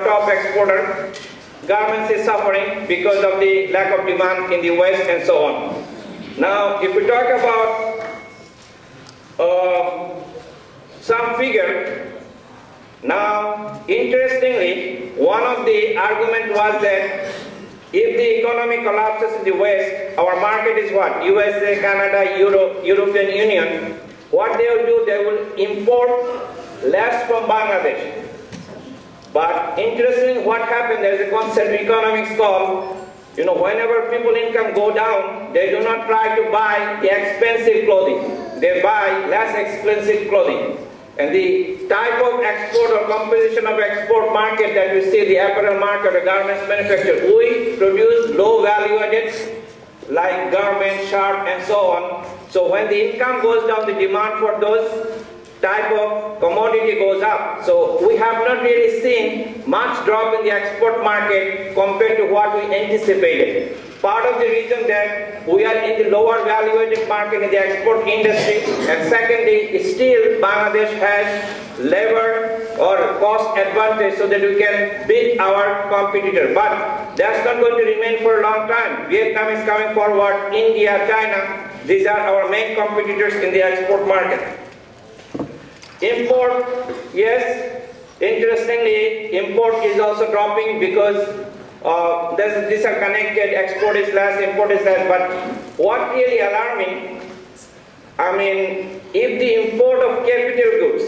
top exporter. Garments is suffering because of the lack of demand in the West and so on. Now, if we talk about some figure, now interestingly, one of the argument was that if the economy collapses in the West, our market is what? USA, Canada, European Union. What they will do, they will import less from Bangladesh. But interesting, what happened, there is a concept in economics called, whenever people income go down, they do not try to buy the expensive clothing. They buy less expensive clothing. And the type of export or composition of export market that we see, the apparel market or garments manufacturer, we produce low value added like garments, shirt and so on. So when the income goes down, the demand for those type of commodity goes up. So we have not really seen much drop in the export market compared to what we anticipated. Part of the reason that we are in the lower value-added market in the export industry, and secondly, still Bangladesh has labor or cost advantage so that we can beat our competitor. But that's not going to remain for a long time. Vietnam is coming forward, India, China, these are our main competitors in the export market. Import, yes, interestingly, import is also dropping because these are connected, export is less, import is less, but what really alarming, if the import of capital goods,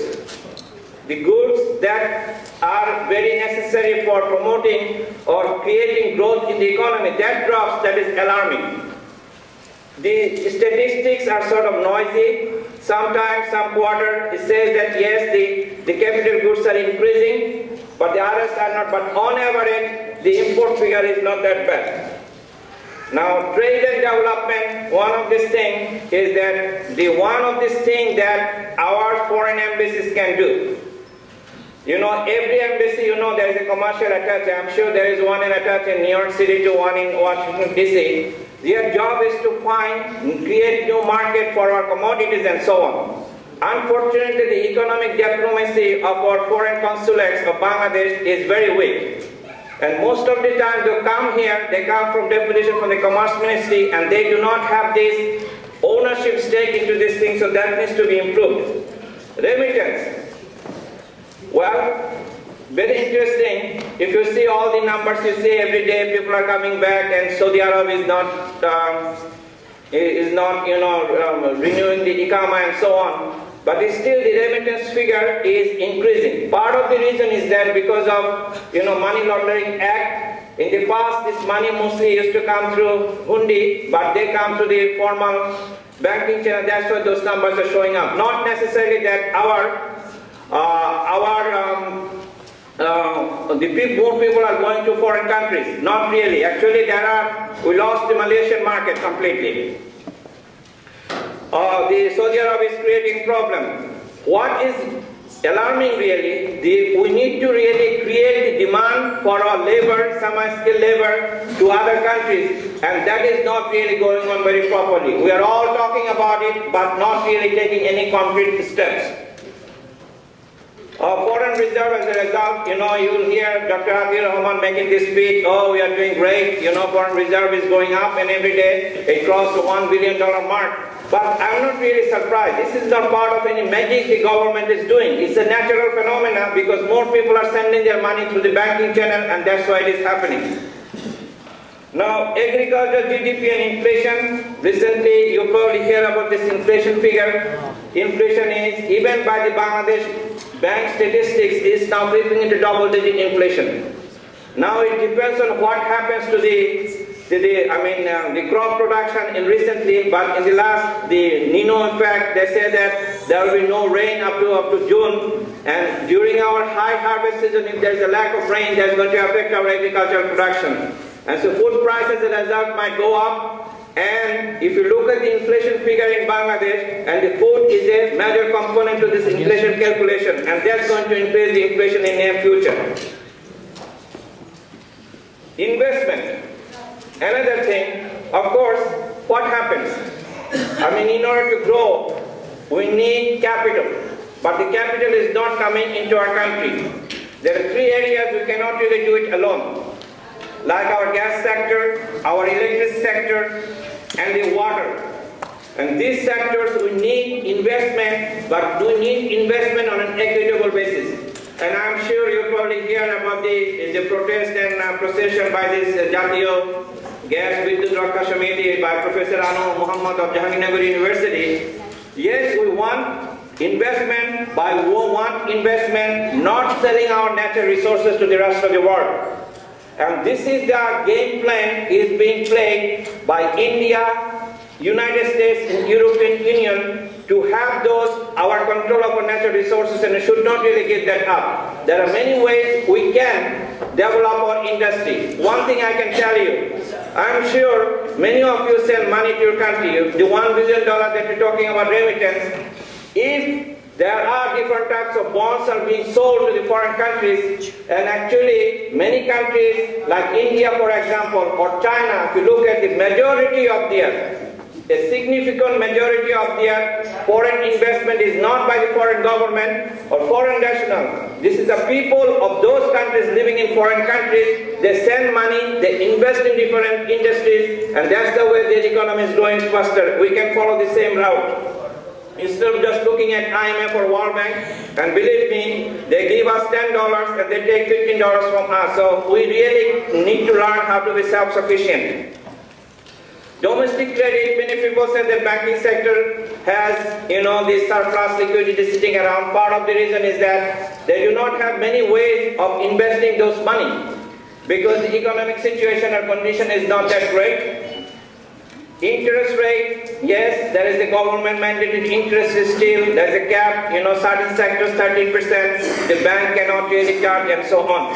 the goods that are very necessary for promoting or creating growth in the economy, that drops, that is alarming. The statistics are sort of noisy. Sometimes, some quarter, it says that yes, the capital goods are increasing, but the others are not. But on average, the import figure is not that bad. Now, trade and development, one of these things is that that our foreign embassies can do. Every embassy, there is a commercial attaché. I'm sure there is one in attaché in New York City to one in Washington, D.C. Their job is to create new market for our commodities and so on. Unfortunately, the economic diplomacy of our foreign consulates of Bangladesh is very weak. And most of the time they come here, they come from deputation from the Commerce Ministry, and they do not have this ownership stake into this thing, so that needs to be improved. Remittance. Well, very interesting. If you see all the numbers, you see every day people are coming back, and Saudi Arabia is not renewing the Ikama and so on. But still the remittance figure is increasing. Part of the reason is that because of Money Laundering Act. In the past, this money mostly used to come through hundi, but they come through the formal banking channel. That's why those numbers are showing up. Not necessarily that more people are going to foreign countries. Not really. Actually, we lost the Malaysian market completely. The Saudi Arabia is creating problem. What is alarming really, we need to really create the demand for our labor, semi-skilled labor to other countries, and that is not really going on very properly. We are all talking about it, but not really taking any concrete steps. Foreign reserve as a result, you will hear Dr. Kabir Hassan making this speech, oh, we are doing great, foreign reserve is going up, and every day it crossed the $1 billion mark. But I'm not really surprised. This is not part of any magic the government is doing. It's a natural phenomenon because more people are sending their money through the banking channel, and that's why it is happening. Now, agriculture, GDP and inflation. Recently, you probably hear about this inflation figure. Inflation is, even by the Bangladesh bank statistics, is now creeping into double-digit inflation. Now, it depends on what happens to the crop production recently, but in the last, the Nino effect, they say that there will be no rain up to June, and during our high harvest season, if there is a lack of rain, that's going to affect our agricultural production. And so food prices as a result might go up, and if you look at the inflation figure in Bangladesh, and the food is a major component to this inflation calculation, and that's going to increase the inflation in the near future. Investment. Another thing, of course, what happens? In order to grow, we need capital. But the capital is not coming into our country. There are three areas we cannot really do it alone, like our gas sector, our electricity sector, and the water. And these sectors, we need investment, but we need investment on an equitable basis. And I'm sure you probably hear about the protest and procession by this Jatiyo Gas Vidyut Raksha Samiti by Professor Anu Muhammad of Jahangirnagar University. Yes, we want investment, but we want investment not selling our natural resources to the rest of the world. And this is the game plan is being played by India, United States and European Union to have our control of our natural resources, and we should not really give that up. There are many ways we can develop our industry. One thing I can tell you, I'm sure many of you send money to your country. The $1 billion that we're talking about remittance, if there are different types of bonds are being sold to the foreign countries, and actually many countries like India, for example, or China, if you look at the majority of a significant majority of their foreign investment is not by the foreign government or foreign national. This is the people of those countries living in foreign countries. They send money, they invest in different industries, and that's the way the economy is growing faster. We can follow the same route. Instead of just looking at IMF or World Bank, and believe me, they give us $10 and they take $15 from us. So we really need to learn how to be self-sufficient. Domestic credit, many people say the banking sector has, this surplus liquidity sitting around. Part of the reason is that they do not have many ways of investing those money because the economic situation or condition is not that great. Interest rate, yes, there is a government mandated interest is still, there is a cap, certain sectors 13%, the bank cannot really charge and so on.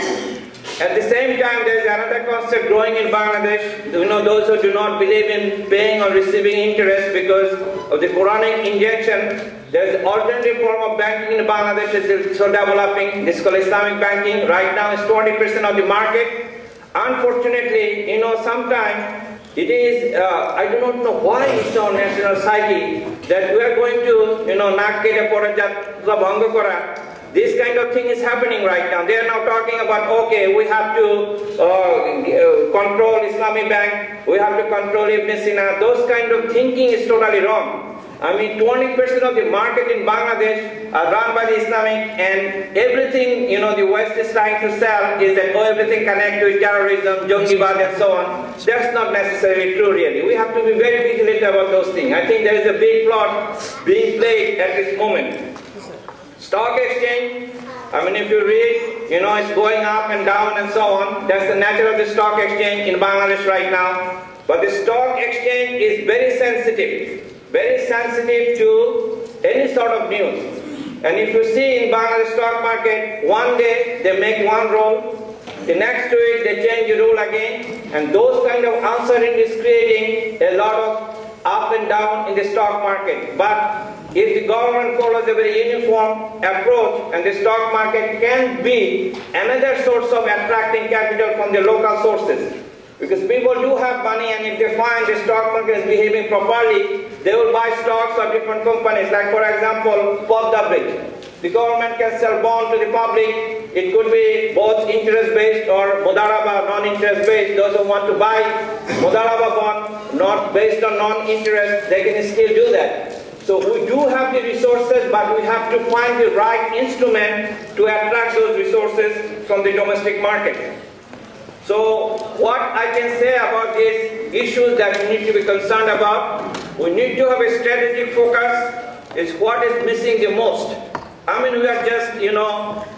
At the same time, there is another concept growing in Bangladesh. Those who do not believe in paying or receiving interest because of the Quranic injunction, there is an alternative form of banking in Bangladesh that is so developing. This is called Islamic banking. Right now, it's 20% of the market. Unfortunately, sometimes it is, I do not know why it's our national psyche that we are going to, Nakkeda Porajat Bhanga Kora. This kind of thing is happening right now. They are now talking about, okay, we have to control Islamic Bank, we have to control Ibn Sina. Those kind of thinking is totally wrong. I mean, 20% of the market in Bangladesh are run by the Islamic, and everything, the West is trying to sell is that, everything connected with terrorism, Jangibad and so on. That's not necessarily true, really. We have to be very vigilant about those things. I think there is a big plot being played at this moment. Stock exchange, if you read, it's going up and down and so on. That's the nature of the stock exchange in Bangladesh right now. But the stock exchange is very sensitive to any sort of news. And if you see in Bangladesh stock market, one day they make one rule, the next week they change the rule again, and those kind of uncertainty is creating a lot of up and down in the stock market. But if the government follows a very uniform approach, and the stock market can be another source of attracting capital from the local sources. Because people do have money, and if they find the stock market is behaving properly, they will buy stocks of different companies. Like for example, Podda Bridge. The government can sell bond to the public. It could be both interest-based or Mudaraba, non-interest-based. Those who want to buy Mudaraba bond, not based on non-interest, they can still do that. So we do have the resources, but we have to find the right instrument to attract those resources from the domestic market. So what I can say about these issues that we need to be concerned about, we need to have a strategic focus. Is what is missing the most. We are just,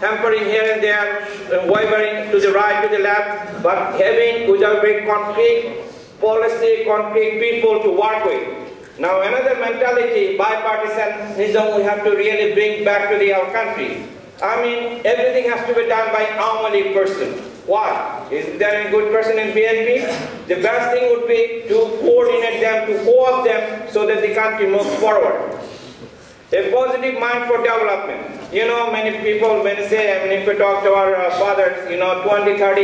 hampering here and there, wavering to the right, to the left, but having without very concrete policy, concrete people to work with. Now another mentality, bipartisanism, we have to really bring back to our country. Everything has to be done by Awami person. Why? Is there any good person in BNP? The best thing would be to coordinate them, to co-opt them so that the country moves forward. A positive mind for development. Many people, when they say, if we talk to our fathers, 20, 30